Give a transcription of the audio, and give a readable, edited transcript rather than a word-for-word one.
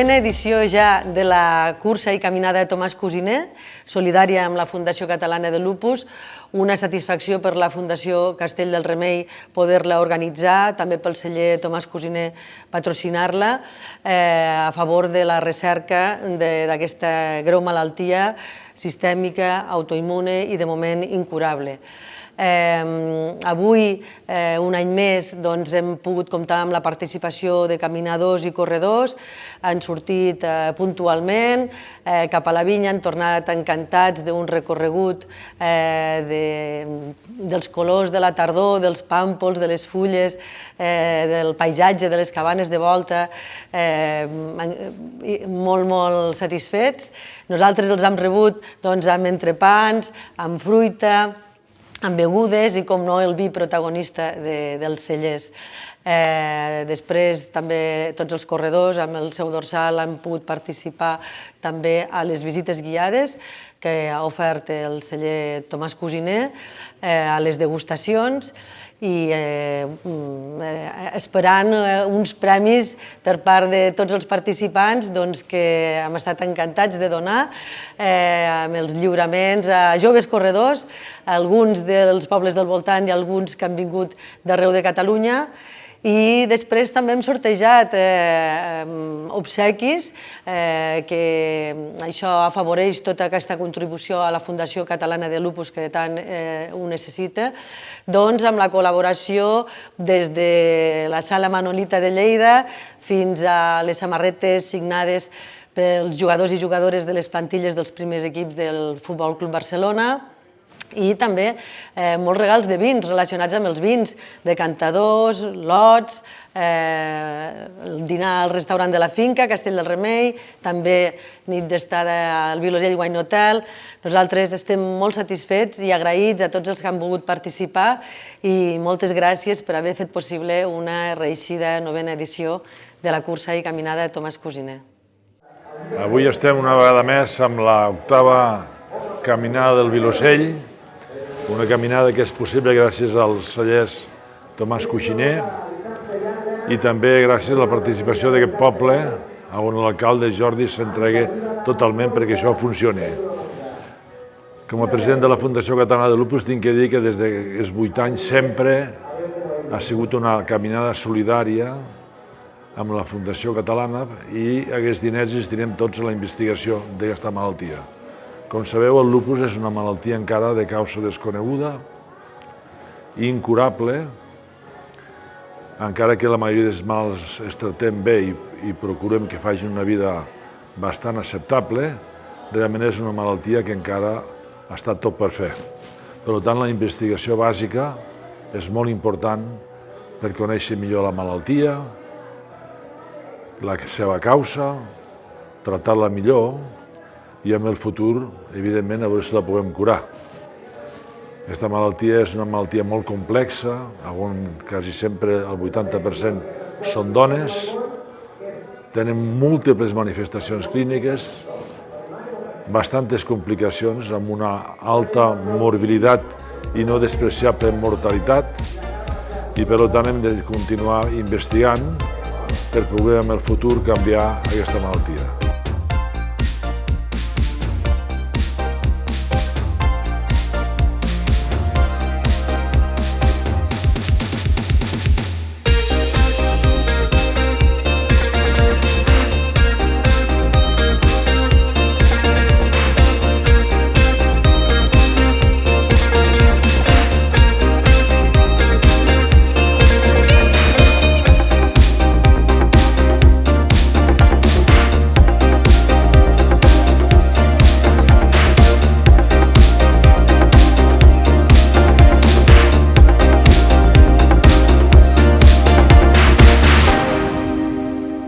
novena edició ja de la cursa i caminada de Tomàs Cosiner, solidària amb la Fundació Catalana de Lupus. Una satisfacció per la Fundació Castell del Remei poder-la organitzar, també pel celler Tomàs Cosiner patrocinar-la, a favor de la recerca d'aquesta greu malaltia sistèmica, autoimmune i de moment incurable. Avui, un any més, hem pogut comptar amb la participació de caminadors i corredors. Han sortit puntualment cap a la vinya, han tornat encantats d'un recorregut dels colors de la tardor, dels pàmpols, de les fulles, del paisatge, de les cabanes de volta, molt, molt satisfets. Nosaltres els hem rebut amb entrepans, amb fruita, amb begudes i, com no, el vi protagonista dels cellers. Després també tots els corredors amb el seu dorsal han pogut participar també a les visites guiades que ha ofert el celler Tomàs Cosiner, a les degustacions, i esperant uns premis per part de tots els participants que hem estat encantats de donar, amb els lliuraments a joves corredors, alguns dels pobles del voltant i alguns que han vingut d'arreu de Catalunya. I després també hem sortejat obsequis, que això afavoreix tota aquesta contribució a la Fundació Catalana de Lupus que tant ho necessita, amb la col·laboració des de la Sala Manolita de Lleida fins a les samarretes signades pels jugadors i jugadores de les plantilles dels primers equips del Futbol Club Barcelona, i també molts regals de vins relacionats amb els vins, decantadors, lots, el dinar al restaurant de la finca, Castell del Remei, també nit d'estada al Vilosell Wine Hotel. Nosaltres estem molt satisfets i agraïts a tots els que han volgut participar i moltes gràcies per haver fet possible una reeixida novena edició de la cursa i caminada de Tomàs Cosiner. Avui estem una vegada més amb l'octava caminada del Vilosell, una caminada que és possible gràcies als cellers Tomàs Cosiner i també gràcies a la participació d'aquest poble on l'alcalde Jordi s'entregui totalment perquè això funcioni. Com a president de la Fundació Catalana de Lupus tinc que dir que des dels 8 anys sempre ha sigut una caminada solidària amb la Fundació Catalana i aquests diners els destinarem tots a la investigació d'aquesta malaltia. Com sabeu, el lupus és una malaltia encara de causa desconeguda, incurable, encara que la majoria dels mals es tractem bé i procurem que facin una vida bastant acceptable, realment és una malaltia que encara està tot per fer. Per tant, la investigació bàsica és molt important per conèixer millor la malaltia, la seva causa, tractar-la millor, i en el futur, evidentment, a veure si la podem curar. Aquesta malaltia és una malaltia molt complexa, on quasi sempre el 80% són dones, tenen múltiples manifestacions clíniques, bastantes complicacions, amb una alta morbilitat i no despreciable mortalitat, i per tant hem de continuar investigant per poder en el futur canviar aquesta malaltia.